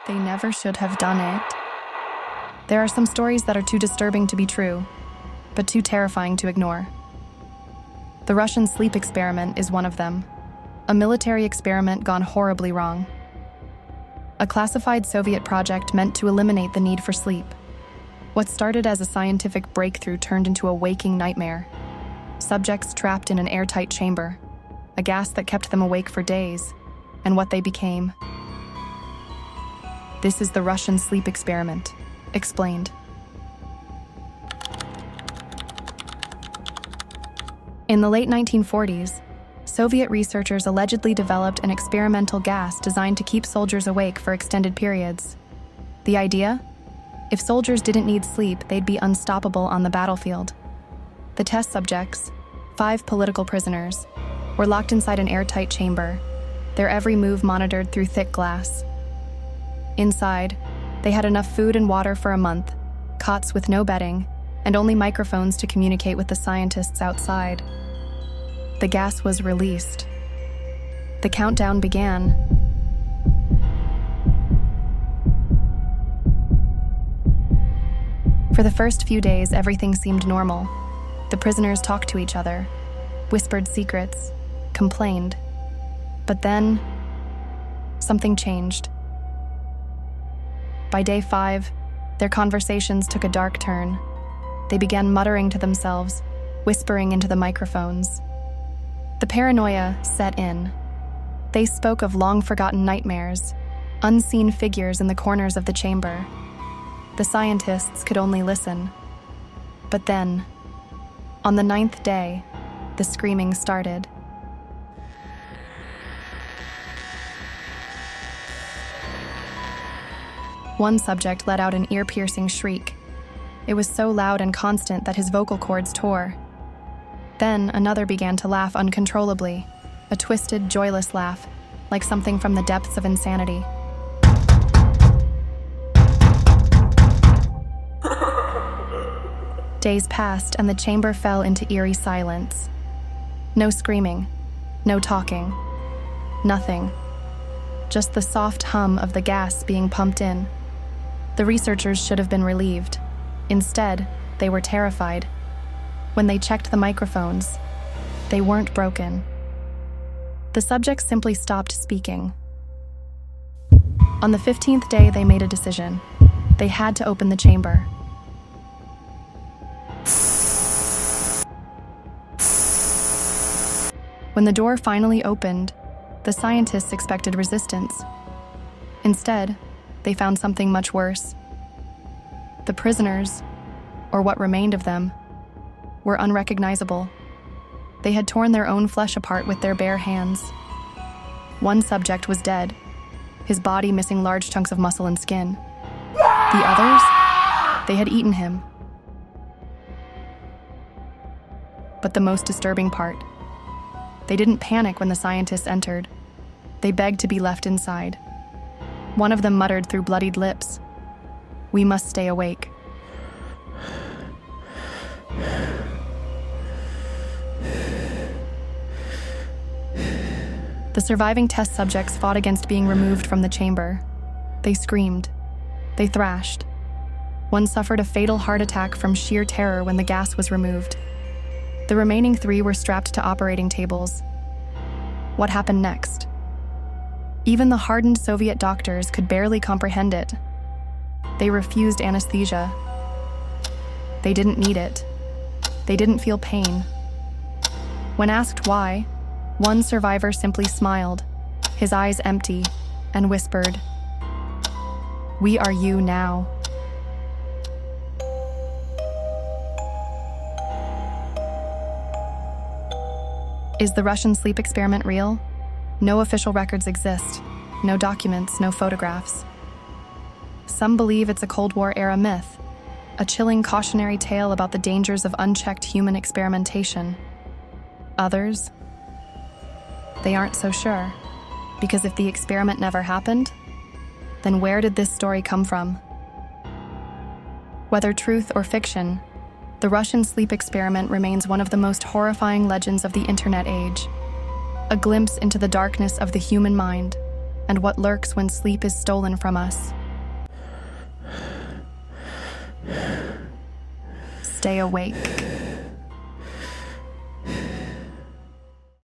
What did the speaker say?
They never should have done it. There are some stories that are too disturbing to be true, but too terrifying to ignore. The Russian sleep experiment is one of them, a military experiment gone horribly wrong. A classified Soviet project meant to eliminate the need for sleep. What started as a scientific breakthrough turned into a waking nightmare. Subjects trapped in an airtight chamber, a gas that kept them awake for days, and what they became. This is the Russian sleep experiment, explained. In the late 1940s, Soviet researchers allegedly developed an experimental gas designed to keep soldiers awake for extended periods. The idea? If soldiers didn't need sleep, they'd be unstoppable on the battlefield. The test subjects, 5 political prisoners, were locked inside an airtight chamber, their every move monitored through thick glass. Inside, they had enough food and water for a month, cots with no bedding, and only microphones to communicate with the scientists outside. The gas was released. The countdown began. For the first few days, everything seemed normal. The prisoners talked to each other, whispered secrets, complained. But then, something changed. By day 5, their conversations took a dark turn. They began muttering to themselves, whispering into the microphones. The paranoia set in. They spoke of long-forgotten nightmares, unseen figures in the corners of the chamber. The scientists could only listen. But then, on the 9th day, the screaming started. One subject let out an ear-piercing shriek. It was so loud and constant that his vocal cords tore. Then another began to laugh uncontrollably, a twisted, joyless laugh, like something from the depths of insanity. Days passed and the chamber fell into eerie silence. No screaming, no talking, nothing. Just the soft hum of the gas being pumped in. The researchers should have been relieved. Instead, they were terrified. When they checked the microphones, they weren't broken. The subjects simply stopped speaking. On the 15th day, they made a decision. They had to open the chamber. When the door finally opened, the scientists expected resistance. Instead, they found something much worse. The prisoners, or what remained of them, were unrecognizable. They had torn their own flesh apart with their bare hands. One subject was dead, his body missing large chunks of muscle and skin. The others, they had eaten him. But the most disturbing part, they didn't panic when the scientists entered. They begged to be left inside. One of them muttered through bloodied lips, "We must stay awake." The surviving test subjects fought against being removed from the chamber. They screamed. They thrashed. One suffered a fatal heart attack from sheer terror when the gas was removed. The remaining 3 were strapped to operating tables. What happened next? Even the hardened Soviet doctors could barely comprehend it. They refused anesthesia. They didn't need it. They didn't feel pain. When asked why, one survivor simply smiled, his eyes empty, and whispered, "We are you now." Is the Russian sleep experiment real? No official records exist. No documents, no photographs. Some believe it's a Cold War-era myth, a chilling cautionary tale about the dangers of unchecked human experimentation. Others, they aren't so sure, because if the experiment never happened, then where did this story come from? Whether truth or fiction, the Russian sleep experiment remains one of the most horrifying legends of the internet age, a glimpse into the darkness of the human mind, and what lurks when sleep is stolen from us. Stay awake.